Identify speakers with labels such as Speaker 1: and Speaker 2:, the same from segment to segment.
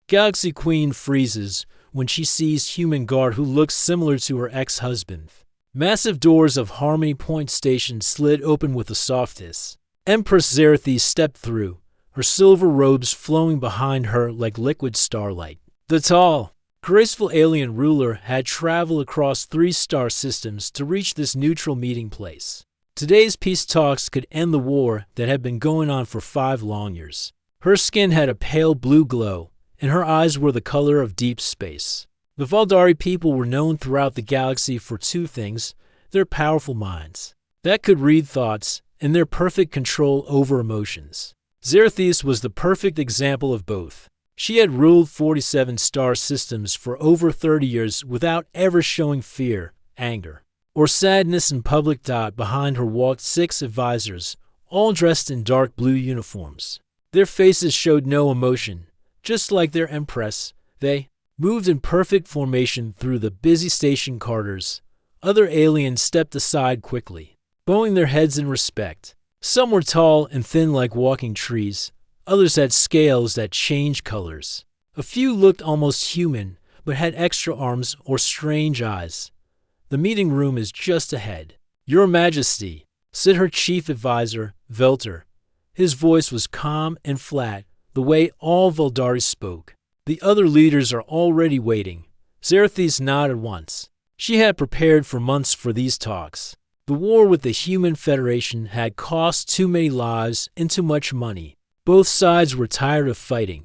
Speaker 1: Galaxy Queen freezes when she sees human guard who looks similar to her ex-husband. Massive doors of Harmony Point Station slid open with a soft hiss. Empress Xerathis stepped through, her silver robes flowing behind her like liquid starlight. The tall, graceful alien ruler had traveled across 3 star systems to reach this neutral meeting place. Today's peace talks could end the war that had been going on for 5 long years. Her skin had a pale blue glow, and her eyes were the color of deep space. The Valdari people were known throughout the galaxy for 2 things: their powerful minds that could read thoughts and their perfect control over emotions. Xerathis was the perfect example of both. She had ruled 47 star systems for over 30 years without ever showing fear, anger, or sadness in public. Behind her walked 6 advisors, all dressed in dark blue uniforms. Their faces showed no emotion. Just like their empress, they moved in perfect formation through the busy station corridors. Other aliens stepped aside quickly, bowing their heads in respect. Some were tall and thin like walking trees. Others had scales that changed colors. A few looked almost human, but had extra arms or strange eyes. The meeting room is just ahead. Your Majesty, said her chief advisor, Velter. His voice was calm and flat, the way all Valdari spoke. The other leaders are already waiting. Xerathis nodded once. She had prepared for months for these talks. The war with the Human Federation had cost too many lives and too much money. Both sides were tired of fighting.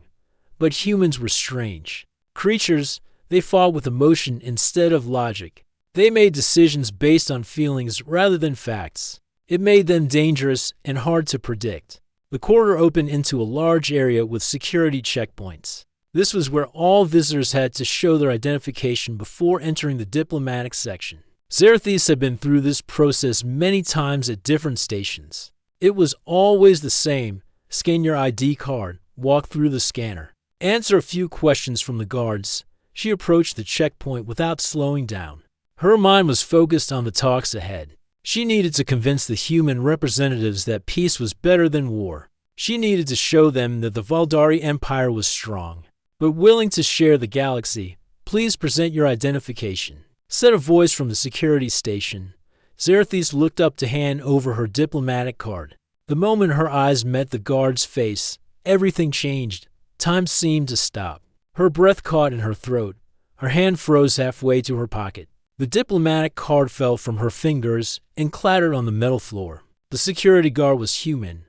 Speaker 1: But humans were strange creatures. They fought with emotion instead of logic. They made decisions based on feelings rather than facts. It made them dangerous and hard to predict. The corridor opened into a large area with security checkpoints. This was where all visitors had to show their identification before entering the diplomatic section. Xerathis had been through this process many times at different stations. It was always the same: scan your ID card, walk through the scanner, answer a few questions from the guards. She approached the checkpoint without slowing down. Her mind was focused on the talks ahead. She needed to convince the human representatives that peace was better than war. She needed to show them that the Valdari Empire was strong, but willing to share the galaxy. Please present your identification, said a voice from the security station. Xerathis looked up to hand over her diplomatic card. The moment her eyes met the guard's face, everything changed. Time seemed to stop. Her breath caught in her throat. Her hand froze halfway to her pocket. The diplomatic card fell from her fingers and clattered on the metal floor. The security guard was human.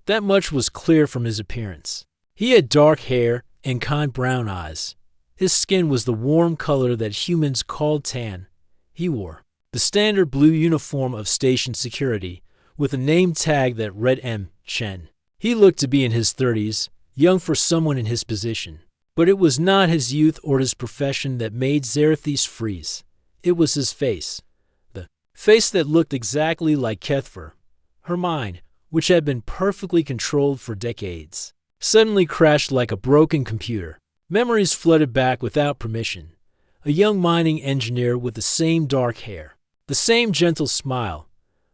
Speaker 1: That much was clear from his appearance. He had dark hair and kind brown eyes. His skin was the warm color that humans called tan. He wore the standard blue uniform of station security, with a name tag that read M. Chen. He looked to be in his 30s, young for someone in his position. But it was not his youth or his profession that made Xerathis freeze. It was his face. The face that looked exactly like Kethver. Her mind, which had been perfectly controlled for decades, suddenly crashed like a broken computer. Memories flooded back without permission. A young mining engineer with the same dark hair, the same gentle smile,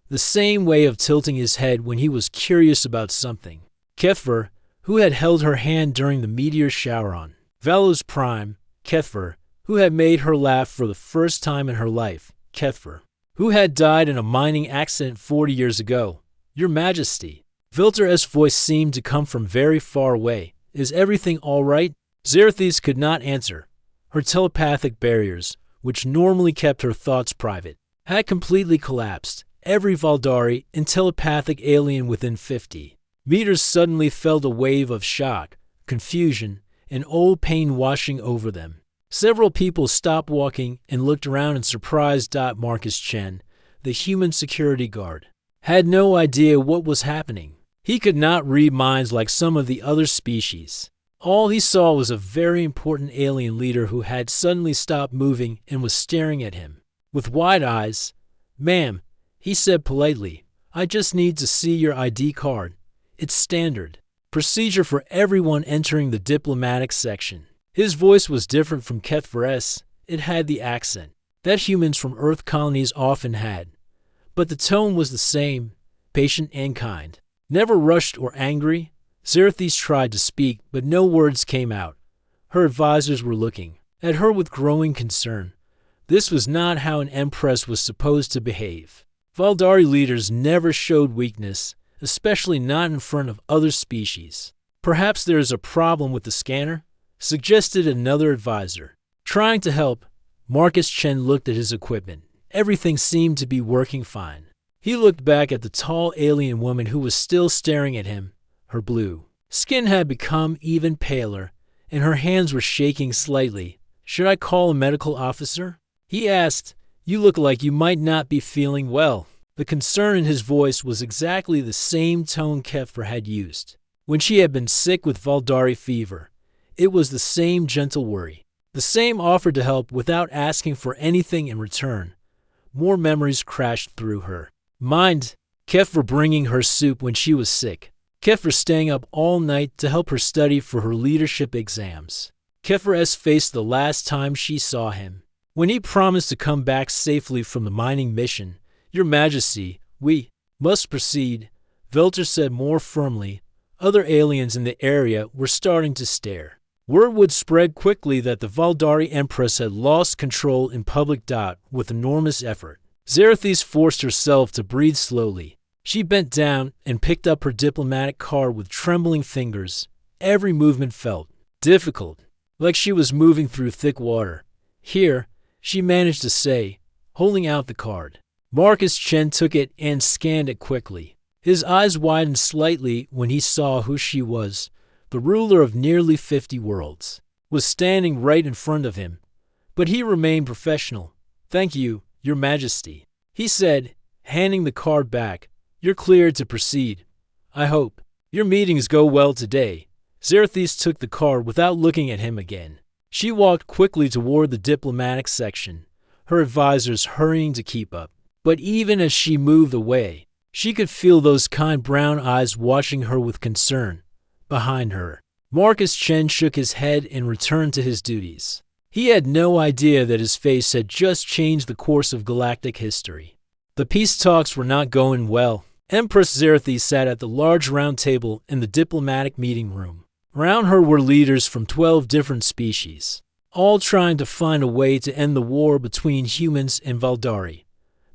Speaker 1: the same way of tilting his head when he was curious about something. Kethver, who had held her hand during the meteor shower on Valos Prime. Kethver, who had made her laugh for the first time in her life. Kethver, who had died in a mining accident 40 years ago. Your Majesty. Vilter's voice seemed to come from very far away. Is everything all right? Xerathis could not answer. Her telepathic barriers, which normally kept her thoughts private, had completely collapsed. Every Valdari and telepathic alien within 50 meters suddenly felt a wave of shock, confusion, and old pain washing over them. Several people stopped walking and looked around in surprise. Marcus Chen, the human security guard, had no idea what was happening. He could not read minds like some of the other species. All he saw was a very important alien leader who had suddenly stopped moving and was staring at him with wide eyes. Ma'am, he said politely, I just need to see your ID card. It's standard procedure for everyone entering the diplomatic section. His voice was different from Kethver's. It had the accent that humans from Earth colonies often had. But the tone was the same, patient and kind. Never rushed or angry. Xerathis tried to speak, but no words came out. Her advisors were looking at her with growing concern. This was not how an empress was supposed to behave. Valdari leaders never showed weakness, especially not in front of other species. Perhaps there is a problem with the scanner, suggested another advisor. Trying to help, Marcus Chen looked at his equipment. Everything seemed to be working fine. He looked back at the tall alien woman who was still staring at him. Her blue skin had become even paler, and her hands were shaking slightly. "Should I call a medical officer?" he asked. "You look like you might not be feeling well." The concern in his voice was exactly the same tone Kefra had used when she had been sick with Valdari fever. It was the same gentle worry, the same offer to help without asking for anything in return. More memories crashed through her mind. Kefra bringing her soup when she was sick. Kefra staying up all night to help her study for her leadership exams. Kefra's face the last time she saw him, when he promised to come back safely from the mining mission. "Your Majesty, we must proceed," Velter said more firmly. Other aliens in the area were starting to stare. Word would spread quickly that the Valdari Empress had lost control in public. With enormous effort, Zerethis forced herself to breathe slowly. She bent down and picked up her diplomatic card with trembling fingers. Every movement felt difficult, like she was moving through thick water. "Here," she managed to say, holding out the card. Marcus Chen took it and scanned it quickly. His eyes widened slightly when he saw who she was. The ruler of nearly 50 worlds was standing right in front of him, but he remained professional. "Thank you, Your Majesty," he said, handing the card back. "You're cleared to proceed. I hope your meetings go well today." Zerethis took the card without looking at him again. She walked quickly toward the diplomatic section, her advisors hurrying to keep up. But even as she moved away, she could feel those kind brown eyes watching her with concern. Behind her, Marcus Chen shook his head and returned to his duties. He had no idea that his face had just changed the course of galactic history. The peace talks were not going well. Empress Zerethis sat at the large round table in the diplomatic meeting room. Around her were leaders from 12 different species, all trying to find a way to end the war between humans and Valdari.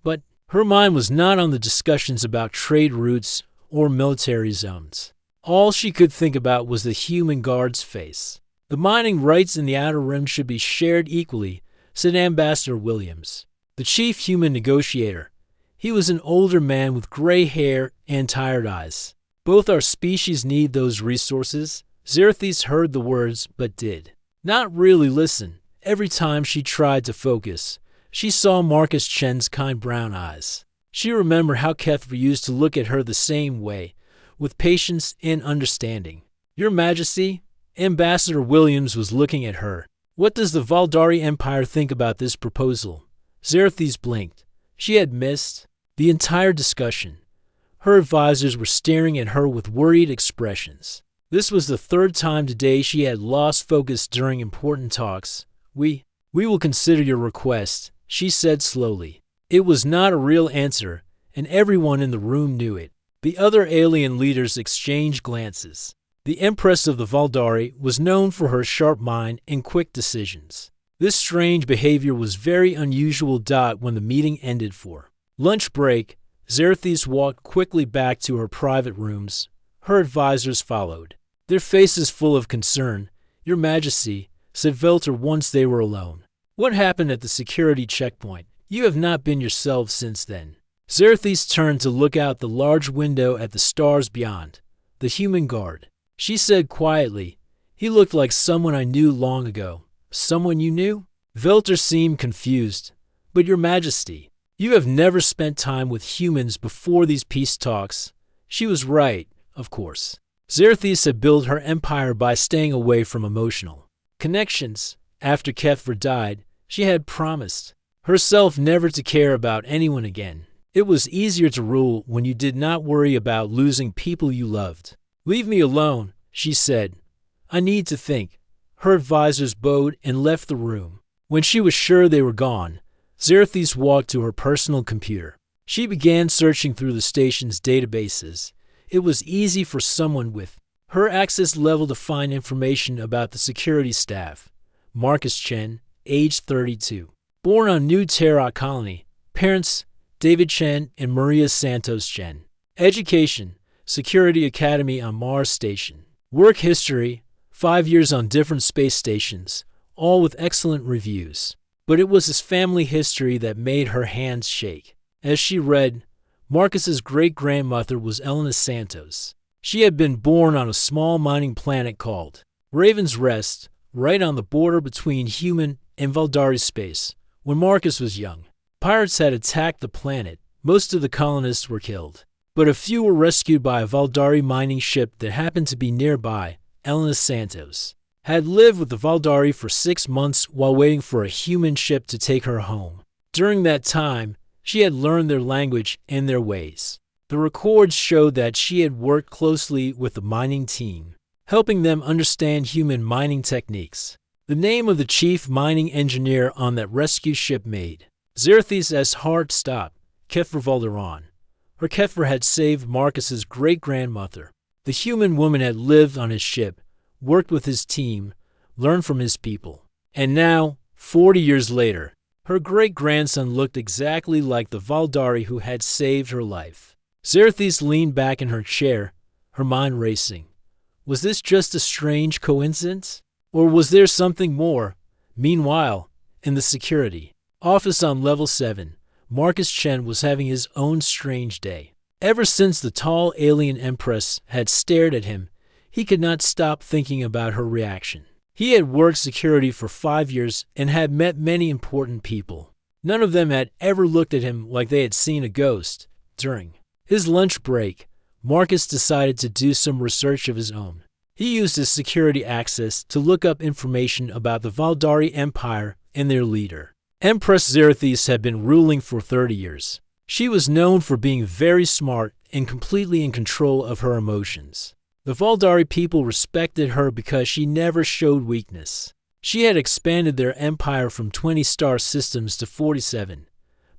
Speaker 1: But her mind was not on the discussions about trade routes or military zones. All she could think about was the human guard's face. "The mining rights in the Outer Rim should be shared equally," said Ambassador Williams, the chief human negotiator. He was an older man with gray hair and tired eyes. "Both our species need those resources." Zerethis heard the words, but did not really listen. Every time she tried to focus, she saw Marcus Chen's kind brown eyes. She remembered how Kefra used to look at her the same way, with patience and understanding. "Your Majesty," Ambassador Williams was looking at her. "What does the Valdari Empire think about this proposal?" Zerethis blinked. She had missed the entire discussion. Her advisors were staring at her with worried expressions. This was the third time today she had lost focus during important talks. We will consider your request," she said slowly. It was not a real answer, and everyone in the room knew it. The other alien leaders exchanged glances. The Empress of the Valdari was known for her sharp mind and quick decisions. This strange behavior was very unusual. When the meeting ended for lunch break, Zerethis walked quickly back to her private rooms. Her advisors followed, their faces full of concern. "Your Majesty," said Velter once they were alone. "What happened at the security checkpoint? You have not been yourself since then." Zerethis turned to look out the large window at the stars beyond. "The human guard," she said quietly. "He looked like someone I knew long ago." "Someone you knew?" Velter seemed confused. "But Your Majesty, you have never spent time with humans before these peace talks." She was right, of course. Zerethis had built her empire by staying away from emotional connections. After Kefra died, she had promised herself never to care about anyone again. It was easier to rule when you did not worry about losing people you loved. "Leave me alone," she said. "I need to think." Her advisors bowed and left the room. When she was sure they were gone, Zerethis walked to her personal computer. She began searching through the station's databases. It was easy for someone with her access level to find information about the security staff. Marcus Chen, age 32. Born on New Terra Colony. Parents, David Chen and Maria Santos Chen. Education, Security Academy on Mars Station. Work history, 5 years on different space stations, all with excellent reviews. But it was his family history that made her hands shake. As she read, Marcus's great-grandmother was Elena Santos. She had been born on a small mining planet called Raven's Rest, right on the border between human and Valdari space. When Marcus was young, pirates had attacked the planet. Most of the colonists were killed, but a few were rescued by a Valdari mining ship that happened to be nearby. Elena Santos had lived with the Valdari for 6 months while waiting for a human ship to take her home. During that time, she had learned their language and their ways. The records showed that she had worked closely with the mining team, helping them understand human mining techniques. The name of the chief mining engineer on that rescue ship made Xerxes' heart stop, Kethra Valderon. Her Kethra had saved Marcus's great-grandmother. The human woman had lived on his ship, worked with his team, learned from his people. And now, 40 years later, her great-grandson looked exactly like the Valdari who had saved her life. Xerxes leaned back in her chair, her mind racing. Was this just a strange coincidence? Or was there something more? Meanwhile, in the security office on level 7, Marcus Chen was having his own strange day. Ever since the tall alien empress had stared at him, he could not stop thinking about her reaction. He had worked security for 5 years and had met many important people. None of them had ever looked at him like they had seen a ghost. During his lunch break, Marcus decided to do some research of his own. He used his security access to look up information about the Valdari Empire and their leader. Empress Xerxes had been ruling for 30 years. She was known for being very smart and completely in control of her emotions. The Valdari people respected her because she never showed weakness. She had expanded their empire from 20 star systems to 47.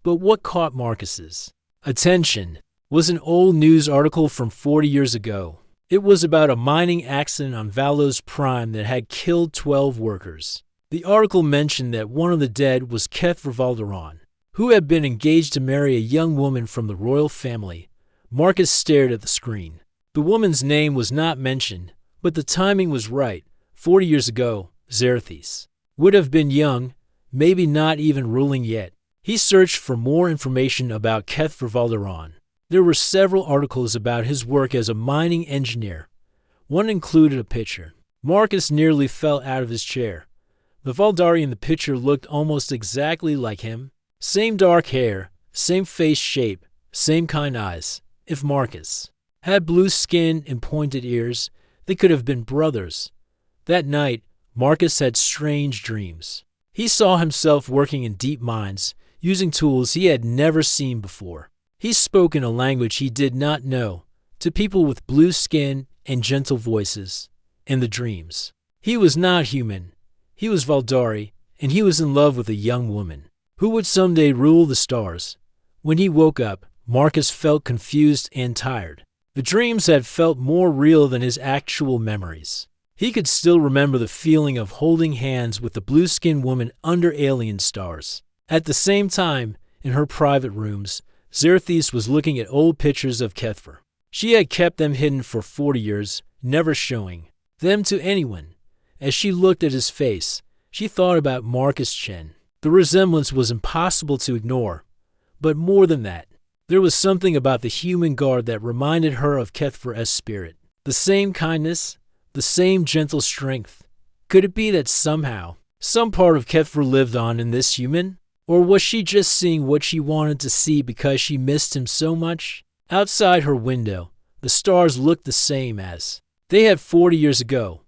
Speaker 1: But what caught Marcus's attention was an old news article from 40 years ago. It was about a mining accident on Valos Prime that had killed 12 workers. The article mentioned that one of the dead was Kethra Valderon, who had been engaged to marry a young woman from the royal family. Marcus stared at the screen. The woman's name was not mentioned, but the timing was right. 40 years ago, Xerxes would have been young, maybe not even ruling yet. He searched for more information about Kethra Valderon. There were several articles about his work as a mining engineer. One included a picture. Marcus nearly fell out of his chair. The Valdari in the picture looked almost exactly like him. Same dark hair, same face shape, same kind eyes. If Marcus had blue skin and pointed ears, they could have been brothers. That night, Marcus had strange dreams. He saw himself working in deep mines, using tools he had never seen before. He spoke in a language he did not know, to people with blue skin and gentle voices. In the dreams, he was not human. He was Valdari, and he was in love with a young woman who would someday rule the stars. When he woke up, Marcus felt confused and tired. The dreams had felt more real than his actual memories. He could still remember the feeling of holding hands with the blue-skinned woman under alien stars. At the same time, in her private rooms, Xerxes was looking at old pictures of Kethra. She had kept them hidden for 40 years, never showing them to anyone. As she looked at his face, she thought about Marcus Chen. The resemblance was impossible to ignore. But more than that, there was something about the human guard that reminded her of Kethra's spirit. The same kindness, the same gentle strength. Could it be that somehow, some part of Kethra lived on in this human? Or was she just seeing what she wanted to see because she missed him so much? Outside her window, the stars looked the same as they had 40 years ago.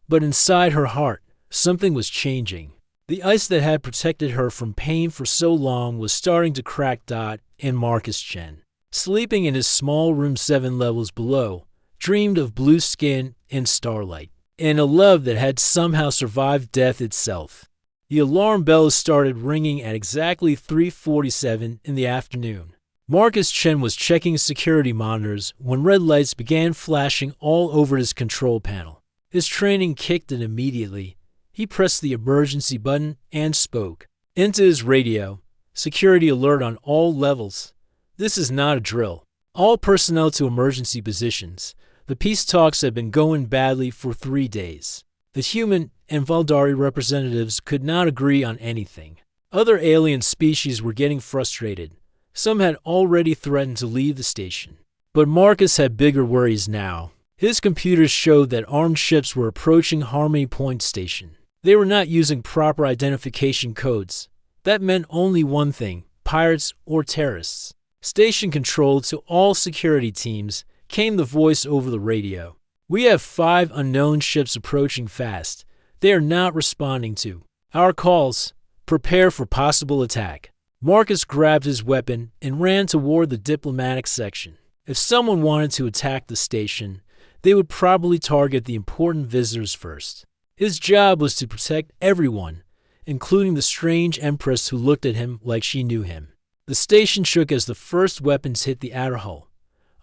Speaker 1: But inside her heart, something was changing. The ice that had protected her from pain for so long was starting to crack. And Marcus Chen, sleeping in his small room 7 levels below, dreamed of blue skin and starlight, and a love that had somehow survived death itself. The alarm bells started ringing at exactly 3:47 in the afternoon. Marcus Chen was checking security monitors when red lights began flashing all over his control panel. His training kicked in immediately. He pressed the emergency button and spoke. Into his radio, security alert on all levels. This is not a drill. All personnel to emergency positions. The peace talks have been going badly for 3 days. The human and Valdari representatives could not agree on anything. Other alien species were getting frustrated. Some had already threatened to leave the station. But Marcus had bigger worries now. His computers showed that armed ships were approaching Harmony Point Station. They were not using proper identification codes. That meant only one thing: pirates or terrorists. Station control to all security teams came the voice over the radio. We have 5 unknown ships approaching fast. They are not responding to our calls. Prepare for possible attack. Marcus grabbed his weapon and ran toward the diplomatic section. If someone wanted to attack the station, they would probably target the important visitors first. His job was to protect everyone, including the strange Empress who looked at him like she knew him. The station shook as the first weapons hit the outer hull.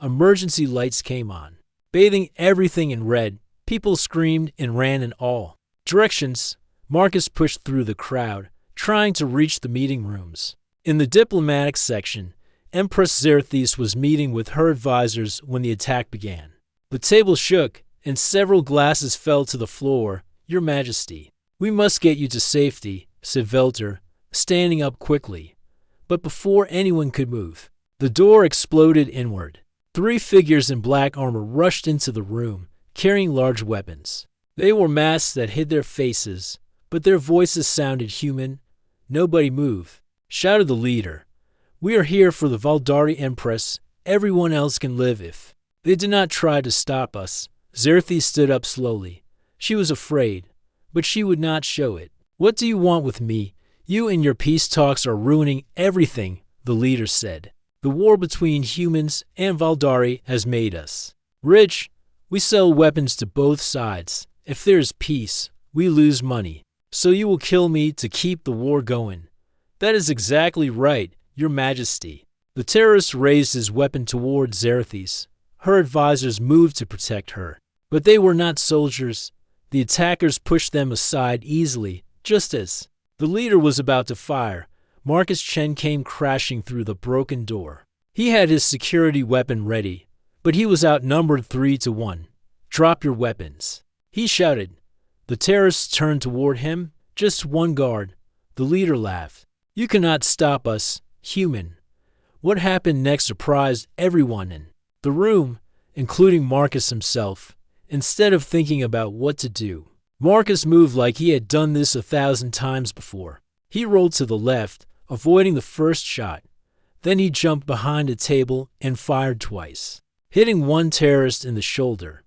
Speaker 1: Emergency lights came on. Bathing everything in red, people screamed and ran in all directions. Marcus pushed through the crowd, trying to reach the meeting rooms. In the diplomatic section, Empress Xerxes was meeting with her advisors when the attack began. The table shook, and several glasses fell to the floor. Your Majesty, we must get you to safety, said Velter, standing up quickly. But before anyone could move, the door exploded inward. 3 figures in black armor rushed into the room, carrying large weapons. They wore masks that hid their faces, but their voices sounded human. Nobody move, shouted the leader. We are here for the Valdari Empress. Everyone else can live if they did not try to stop us. Xerxes stood up slowly. She was afraid, but she would not show it. What do you want with me? You and your peace talks are ruining everything, the leader said. The war between humans and Valdari has made us rich. We sell weapons to both sides. If there is peace, we lose money. So you will kill me to keep the war going. That is exactly right, Your Majesty. The terrorist raised his weapon toward Xerxes. Her advisors moved to protect her. But they were not soldiers. The attackers pushed them aside easily, just as the leader was about to fire. Marcus Chen came crashing through the broken door. He had his security weapon ready, but he was outnumbered 3-1. Drop your weapons, he shouted. The terrorists turned toward him. Just one guard. The leader laughed. You cannot stop us, human. What happened next surprised everyone in the room, including Marcus himself. Instead of thinking about what to do, Marcus moved like he had done this 1,000 times before. He rolled to the left, avoiding the first shot. Then he jumped behind a table and fired twice, hitting one terrorist in the shoulder.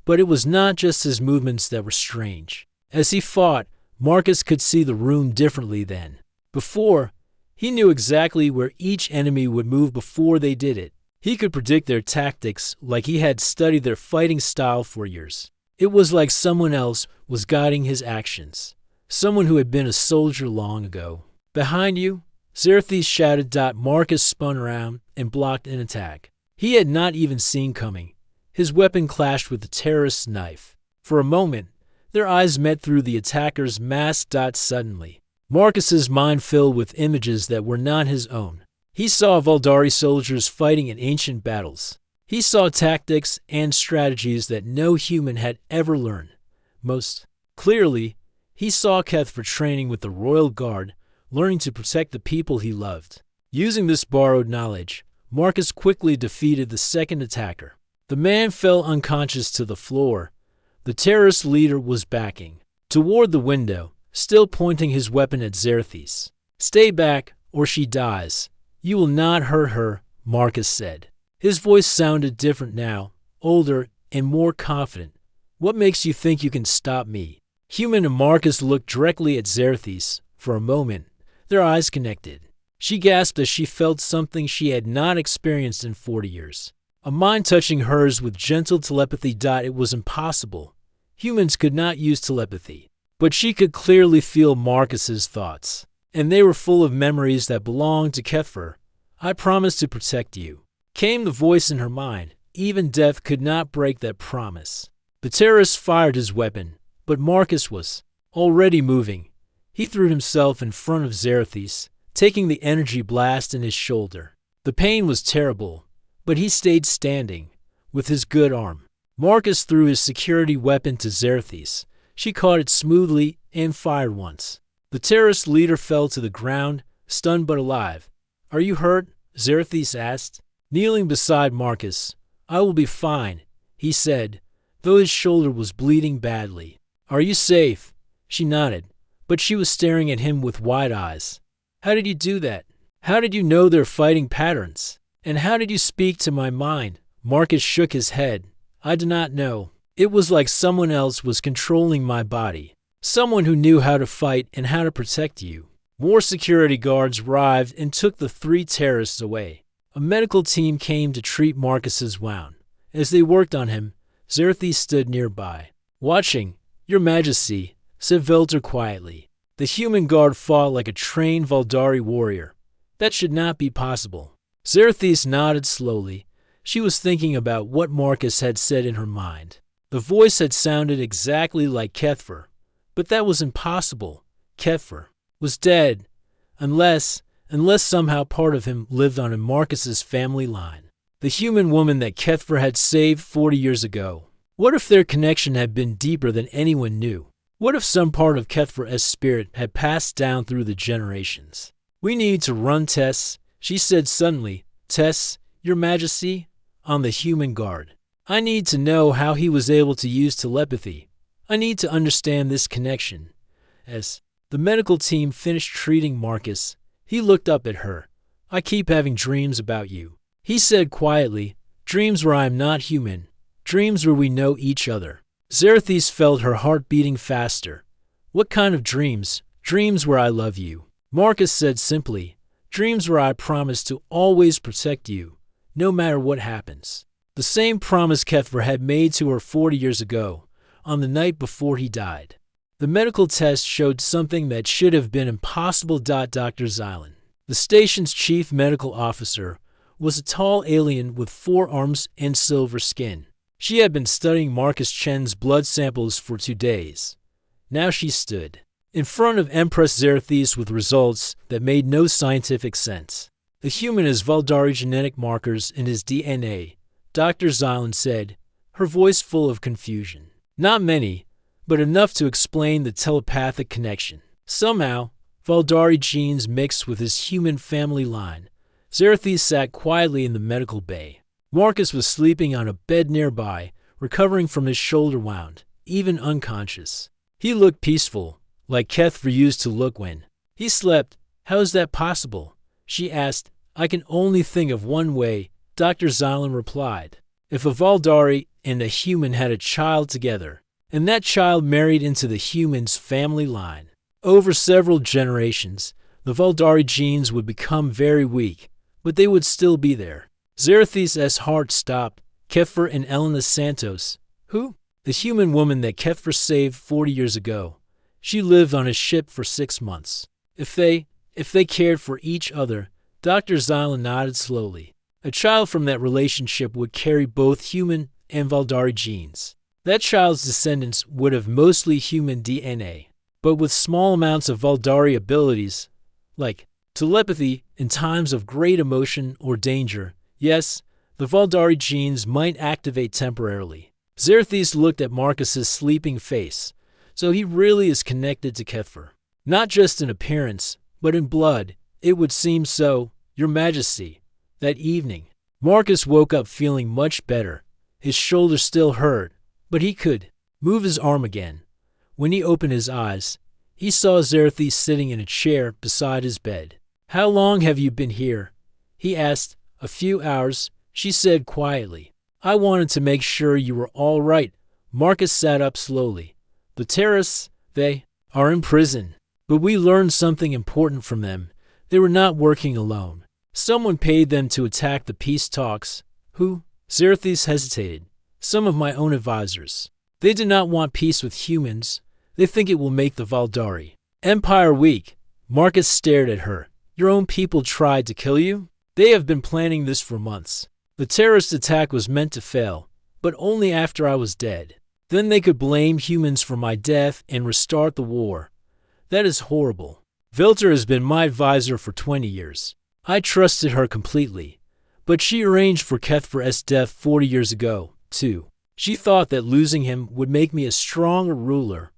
Speaker 1: But it was not just his movements that were strange. As he fought, Marcus could see the room differently than before. He knew exactly where each enemy would move before they did it. He could predict their tactics like he had studied their fighting style for years. It was like someone else was guiding his actions. Someone who had been a soldier long ago. Behind you, Xerxes shouted. Marcus spun around and blocked an attack he had not even seen coming. His weapon clashed with the terrorist's knife. For a moment, their eyes met through the attacker's mask. Suddenly, Marcus's mind filled with images that were not his own. He saw Valdari soldiers fighting in ancient battles. He saw tactics and strategies that no human had ever learned. Most clearly, he saw Keth training with the Royal Guard, learning to protect the people he loved. Using this borrowed knowledge, Marcus quickly defeated the second attacker. The man fell unconscious to the floor. The terrorist leader was backing toward the window, still pointing his weapon at Xerxes. Stay back, or she dies. You will not hurt her, Marcus said. His voice sounded different now, older and more confident. What makes you think you can stop me? Human and Marcus looked directly at Xerxes. For a moment, their eyes connected. She gasped as she felt something she had not experienced in 40 years. A mind touching hers with gentle telepathy. It was impossible. Humans could not use telepathy. But she could clearly feel Marcus's thoughts, and they were full of memories that belonged to Kethfer. I promise to protect you. Came the voice in her mind. Even death could not break that promise. The terrorist fired his weapon, but Marcus was already moving. He threw himself in front of Xerxes, taking the energy blast in his shoulder. The pain was terrible, but he stayed standing, with his good arm. Marcus threw his security weapon to Xerxes. She caught it smoothly and fired once. The terrorist leader fell to the ground, stunned but alive. "Are you hurt?" Xerxes asked. Kneeling beside Marcus, "I will be fine," he said, though his shoulder was bleeding badly. "Are you safe?" She nodded, but she was staring at him with wide eyes. "How did you do that? How did you know their fighting patterns? And how did you speak to my mind?" Marcus shook his head. "I do not know. It was like someone else was controlling my body. Someone who knew how to fight and how to protect you." More security guards arrived and took the 3 terrorists away. A medical team came to treat Marcus's wound. As they worked on him, Xerxes stood nearby. "Watching, Your Majesty," said Velter quietly. "The human guard fought like a trained Valdari warrior. That should not be possible." Xerxes nodded slowly. She was thinking about what Marcus had said in her mind. The voice had sounded exactly like Kethfer, but that was impossible. Kethfer was dead, unless somehow part of him lived on in Marcus's family line. The human woman that Kethfer had saved 40 years ago. What if their connection had been deeper than anyone knew? What if some part of Kethfer's spirit had passed down through the generations? "We need to run tests," she said suddenly. "Tests, Your Majesty, on the human guard. I need to know how he was able to use telepathy. I need to understand this connection." As the medical team finished treating Marcus, he looked up at her. "I keep having dreams about you," he said quietly. "Dreams where I am not human. Dreams where we know each other." Xerxes felt her heart beating faster. "What kind of dreams?" "Dreams where I love you," Marcus said simply. "Dreams where I promise to always protect you, no matter what happens." The same promise Kethfer had made to her 40 years ago, on the night before he died. The medical test showed something that should have been impossible. Dr. Zylan, the station's chief medical officer, was a tall alien with 4 arms and silver skin. She had been studying Marcus Chen's blood samples for 2 days. Now she stood in front of Empress Xerxes with results that made no scientific sense. "The human has Valdari genetic markers in his DNA," Dr. Zylan said, her voice full of confusion. "Not many, but enough to explain the telepathic connection. Somehow, Valdari genes mixed with his human family line." Xerxes sat quietly in the medical bay. Marcus was sleeping on a bed nearby, recovering from his shoulder wound, even unconscious. He looked peaceful, like Kethfer used to look when he slept. "How is that possible?" she asked. "I can only think of one way," Dr. Zylan replied. "If a Valdari and a human had a child together, and that child married into the human's family line, over several generations, the Valdari genes would become very weak, but they would still be there." Xerxes' heart stopped. Kethfer and Elena Santos. Who? The human woman that Kethfer saved 40 years ago. She lived on his ship for 6 months. If they cared for each other, Dr. Zylan nodded slowly. A child from that relationship would carry both human and Valdari genes. That child's descendants would have mostly human DNA, but with small amounts of Valdari abilities, like telepathy in times of great emotion or danger. Yes, the Valdari genes might activate temporarily. Xerxes looked at Marcus's sleeping face. So he really is connected to Kethfer. Not just in appearance, but in blood. It would seem so, Your Majesty. That evening, Marcus woke up feeling much better. His shoulder still hurt, but he could move his arm again. When he opened his eyes, he saw Xerxes sitting in a chair beside his bed. "How long have you been here?" he asked. "A few hours," she said quietly. "I wanted to make sure you were all right." Marcus sat up slowly. "The terrorists, they are in prison. But we learned something important from them. They were not working alone. Someone paid them to attack the peace talks." "Who?" Xerxes hesitated. "Some of my own advisors. They do not want peace with humans. They think it will make the Valdari Empire weak." Marcus stared at her. "Your own people tried to kill you?" They have been planning this for months. The terrorist attack was meant to fail, but only after I was dead. Then they could blame humans for my death and restart the war. That is horrible. Vilter has been my advisor for 20 years. I trusted her completely. But she arranged for Kethfer's death 40 years ago, too. She thought that losing him would make me a stronger ruler.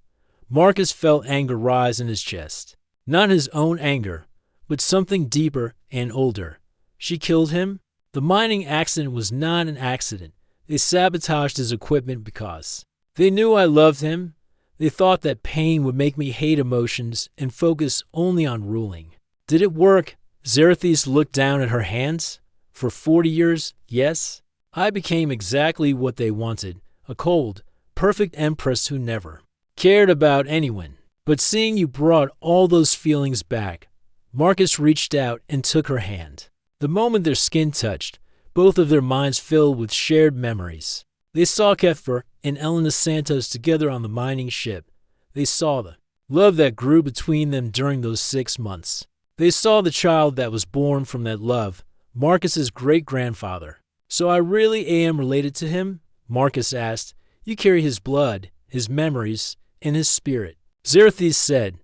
Speaker 1: Marcus felt anger rise in his chest. Not his own anger, but something deeper and older. She killed him? The mining accident was not an accident. They sabotaged his equipment because they knew I loved him. They thought that pain would make me hate emotions and focus only on ruling. Did it work? Zerethis looked down at her hands. For 40 years, yes. I became exactly what they wanted, a cold, perfect empress who never cared about anyone. But seeing you brought all those feelings back. Marcus reached out and took her hand. The moment their skin touched, both of their minds filled with shared memories. They saw Kethfer and Elena Santos together on the mining ship. They saw the love that grew between them during those 6 months. They saw the child that was born from that love, Marcus's great-grandfather. So I really am related to him? Marcus asked. You carry his blood, his memories, and his spirit. Zerethis said,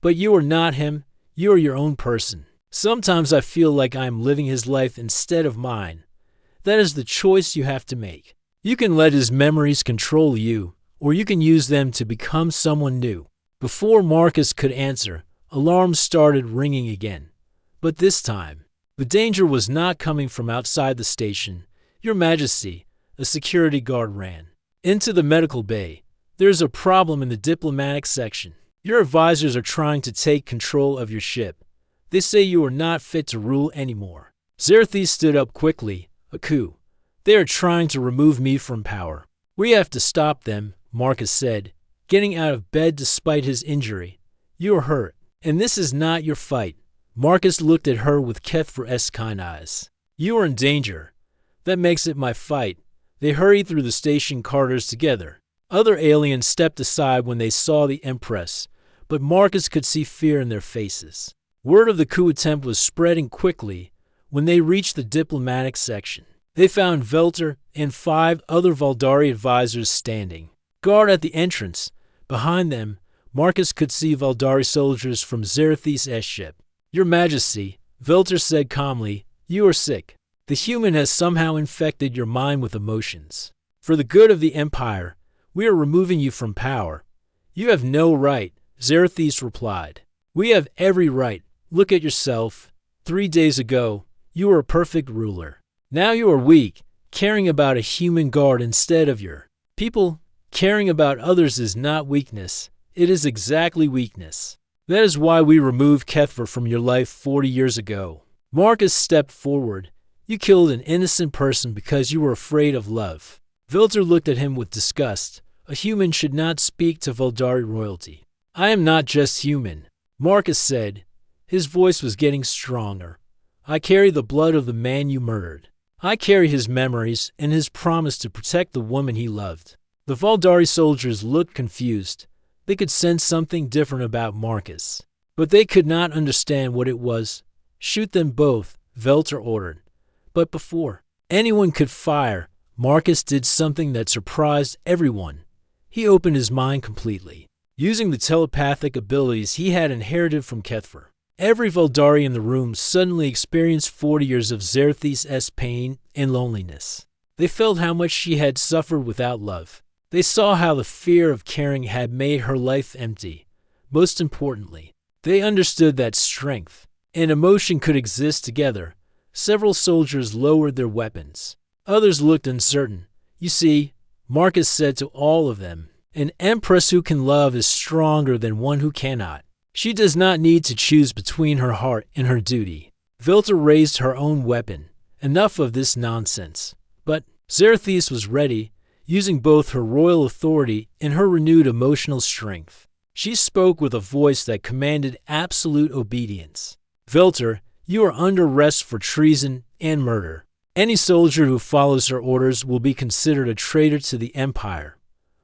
Speaker 1: but you are not him. You are your own person. Sometimes I feel like I am living his life instead of mine. That is the choice you have to make. You can let his memories control you, or you can use them to become someone new. Before Marcus could answer, alarms started ringing again. But this time, the danger was not coming from outside the station. Your Majesty, a security guard ran into the medical bay. There's a problem in the diplomatic section. Your advisors are trying to take control of your ship. They say you are not fit to rule anymore. Zerethis stood up quickly. A coup. They are trying to remove me from power. We have to stop them, Marcus said, getting out of bed despite his injury. You are hurt, and this is not your fight. Marcus looked at her with Kethfer's kind eyes. You are in danger. That makes it my fight. They hurried through the station corridors together. Other aliens stepped aside when they saw the Empress, but Marcus could see fear in their faces. Word of the coup attempt was spreading quickly. When they reached the diplomatic section, they found Velter and 5 other Valdari advisors standing guard at the entrance. Behind them, Marcus could see Valdari soldiers from Zerethis' ship. Your Majesty, Velter said calmly, you are sick. The human has somehow infected your mind with emotions. For the good of the Empire, we are removing you from power. You have no right, Zerethis replied. We have every right. Look at yourself. 3 days ago, you were a perfect ruler. Now you are weak, caring about a human guard instead of your people. Caring about others is not weakness. It is exactly weakness. That is why we removed Kethfer from your life 40 years ago. Marcus stepped forward. You killed an innocent person because you were afraid of love. Vilter looked at him with disgust. A human should not speak to Valdari royalty. I am not just human, Marcus said. His voice was getting stronger. I carry the blood of the man you murdered. I carry his memories and his promise to protect the woman he loved. The Valdari soldiers looked confused. They could sense something different about Marcus, but they could not understand what it was. Shoot them both, Velter ordered. But before anyone could fire, Marcus did something that surprised everyone. He opened his mind completely, using the telepathic abilities he had inherited from Kethfer. Every Valdari in the room suddenly experienced 40 years of Zerethis' pain and loneliness. They felt how much she had suffered without love. They saw how the fear of caring had made her life empty. Most importantly, they understood that strength and emotion could exist together. Several soldiers lowered their weapons. Others looked uncertain. You see, Marcus said to all of them, an empress who can love is stronger than one who cannot. She does not need to choose between her heart and her duty. Vilter raised her own weapon. Enough of this nonsense. But Zerethis was ready, using both her royal authority and her renewed emotional strength. She spoke with a voice that commanded absolute obedience. Vilter, you are under arrest for treason and murder. Any soldier who follows her orders will be considered a traitor to the Empire.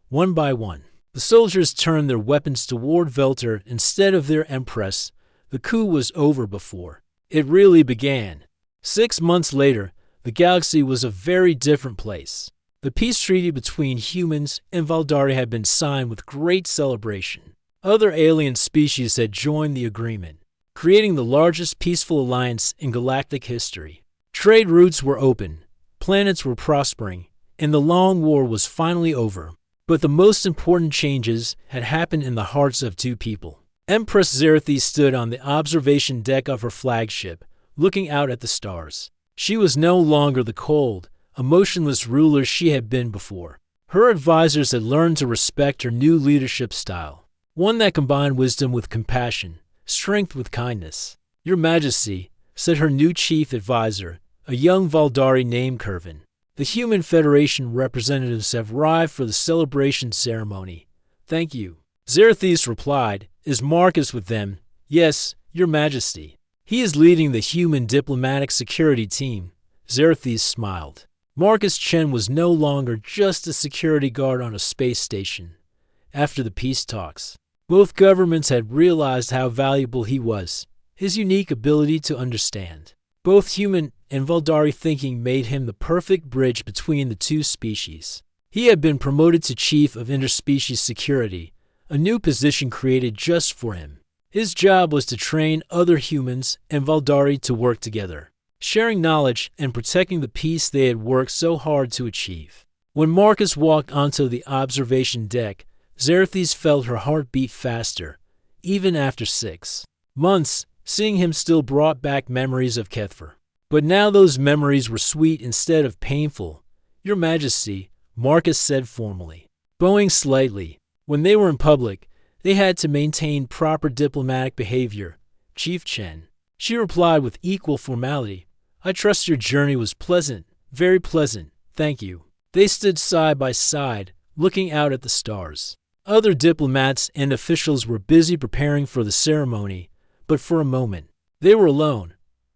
Speaker 1: One by one, the soldiers turned their weapons toward Velter instead of their empress. The coup was over before it really began. 6 months later, the galaxy was a very different place. The peace treaty between humans and Valdari had been signed with great celebration. Other alien species had joined the agreement, creating the largest peaceful alliance in galactic history. Trade routes were open, planets were prospering, and the long war was finally over. But the most important changes had happened in the hearts of two people. Empress Xerthi stood on the observation deck of her flagship, looking out at the stars. She was no longer the cold, emotionless ruler she had been before. Her advisors had learned to respect her new leadership style, one that combined wisdom with compassion, strength with kindness. "Your Majesty," said her new chief advisor, a young Valdari named Curvin. "The Human Federation representatives have arrived for the celebration ceremony. Thank you." Xerthis replied, "Is Marcus with them?" "Yes, Your Majesty. He is leading the human diplomatic security team." Xerthis smiled. Marcus Chen was no longer just a security guard on a space station. After the peace talks, both governments had realized how valuable he was. His unique ability to understand both human and Valdari thinking made him the perfect bridge between the two species. He had been promoted to Chief of Interspecies Security, a new position created just for him. His job was to train other humans and Valdari to work together, sharing knowledge and protecting the peace they had worked so hard to achieve. When Marcus walked onto the observation deck, Xerthis felt her heart beat faster. Even after 6 months, seeing him still brought back memories of Kethver. But now those memories were sweet instead of painful. "Your Majesty," Marcus said formally, bowing slightly. When they were in public, they had to maintain proper diplomatic behavior. "Chief Chen," she replied with equal formality, "I trust your journey was pleasant, very pleasant, thank you." They stood side by side, looking out at the stars. Other diplomats and officials were busy preparing for the ceremony, but for a moment, they were alone.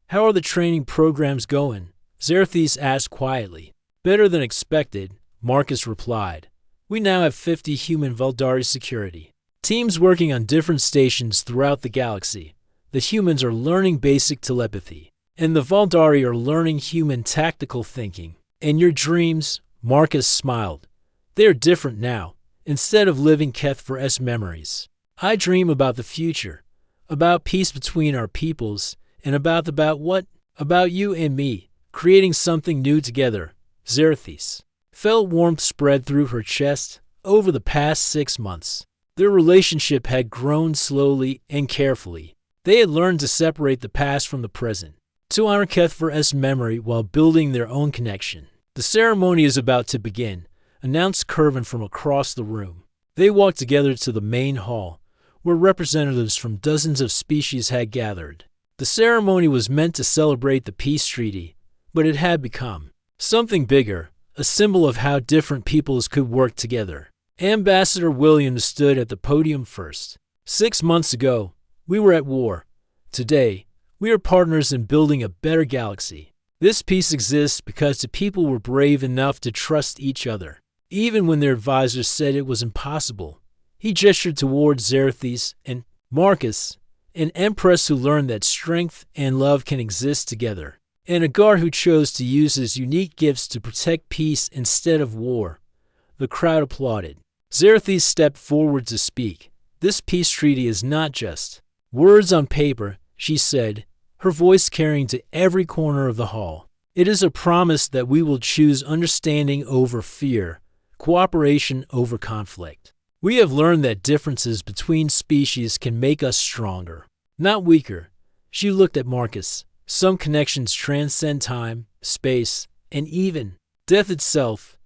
Speaker 1: "How are the training programs going?" Xerthis asked quietly. "Better than expected," Marcus replied. "We now have 50 human Valdari security teams working on different stations throughout the galaxy. The humans are learning basic telepathy, and the Valdari are learning human tactical thinking. And your dreams," Marcus smiled, "they are different now. Instead of living Kethver's memories, I dream about the future, about peace between our peoples, and about what? About you and me, creating something new together." Xerthis felt warmth spread through her chest. Over the past 6 months, their relationship had grown slowly and carefully. They had learned to separate the past from the present, to honor Kethver's memory while building their own connection. "The ceremony is about to begin," announced Curvin from across the room. They walked together to the main hall, where representatives from dozens of species had gathered. The ceremony was meant to celebrate the peace treaty, but it had become something bigger, a symbol of how different peoples could work together. Ambassador Williams stood at the podium first. "6 months ago, we were at war. Today, we are partners in building a better galaxy. This peace exists because the people were brave enough to trust each other, even when their advisors said it was impossible." He gestured towards Xerthis and Marcus, an empress who learned that strength and love can exist together, and a guard who chose to use his unique gifts to protect peace instead of war. The crowd applauded. Xerthis stepped forward to speak. "This peace treaty is not just words on paper," she said, her voice carrying to every corner of the hall. "It is a promise that we will choose understanding over fear, cooperation over conflict. We have learned that differences between species can make us stronger, not weaker." She looked at Marcus. "Some connections transcend time, space, and even death itself.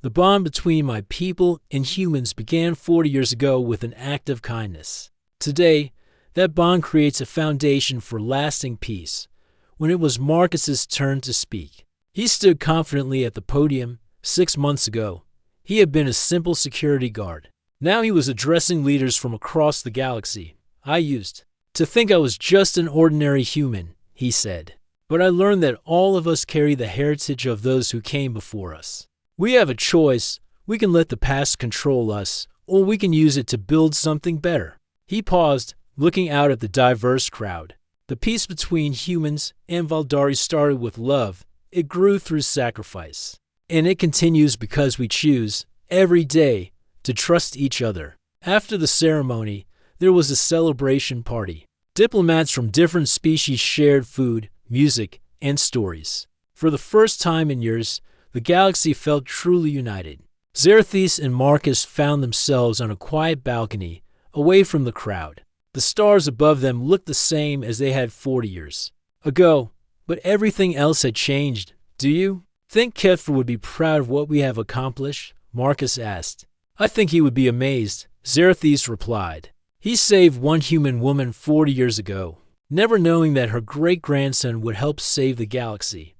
Speaker 1: The bond between my people and humans began 40 years ago with an act of kindness. Today, that bond creates a foundation for lasting peace." When it was Marcus's turn to speak, he stood confidently at the podium. 6 months ago, he had been a simple security guard. Now he was addressing leaders from across the galaxy. "I used to think I was just an ordinary human," he said. "But I learned that all of us carry the heritage of those who came before us. We have a choice. We can let the past control us, or we can use it to build something better." He paused, looking out at the diverse crowd. The peace between humans and Valdari started with love. It grew through sacrifice. And it continues because we choose, every day, to trust each other. After the ceremony, there was a celebration party. Diplomats from different species shared food, music, and stories. For the first time in years, the galaxy felt truly united. Xerxes and Marcus found themselves on a quiet balcony, away from the crowd. The stars above them looked the same as they had 40 years ago, but everything else had changed. Do you think Kefra would be proud of what we have accomplished? Marcus asked. I think he would be amazed, Xerxes replied. He saved one human woman 40 years ago, never knowing that her great-grandson would help save the galaxy.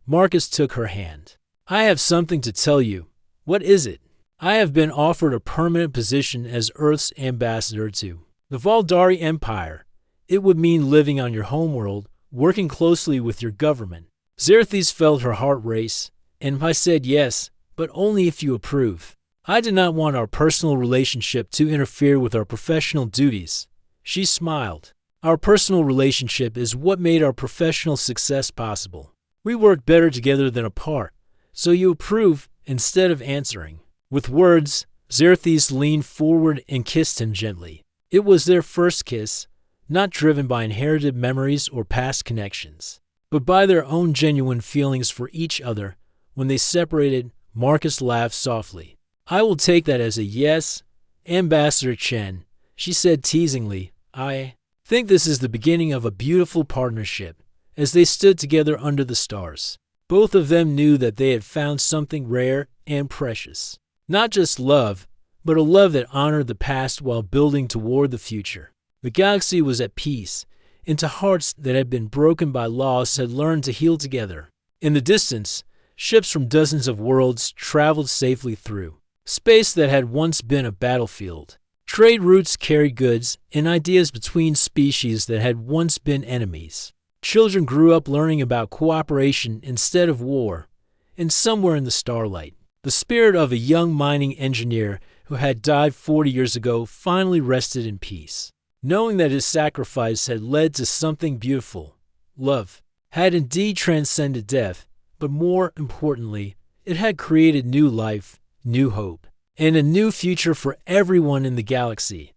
Speaker 1: Marcus took her hand. I have something to tell you. What is it? I have been offered a permanent position as Earth's ambassador to the Valdari Empire. It would mean living on your homeworld, working closely with your government. Xerxes felt her heart race, and I said yes, but only if you approve. I did not want our personal relationship to interfere with our professional duties. She smiled. Our personal relationship is what made our professional success possible. We work better together than apart, so you approve instead of answering. With words, Xerxes leaned forward and kissed him gently. It was their first kiss, not driven by inherited memories or past connections, but by their own genuine feelings for each other. When they separated, Marcus laughed softly. I will take that as a yes, Ambassador Chen, she said teasingly. I think this is the beginning of a beautiful partnership. As they stood together under the stars, both of them knew that they had found something rare and precious. Not just love, but a love that honored the past while building toward the future. The galaxy was at peace, and hearts that had been broken by loss had learned to heal together. In the distance, ships from dozens of worlds traveled safely through space that had once been a battlefield. Trade routes carried goods and ideas between species that had once been enemies. Children grew up learning about cooperation instead of war, and somewhere in the starlight, the spirit of a young mining engineer who had died 40 years ago finally rested in peace, knowing that his sacrifice had led to something beautiful. Love had indeed transcended death, but more importantly, it had created new life, new hope, and a new future for everyone in the galaxy.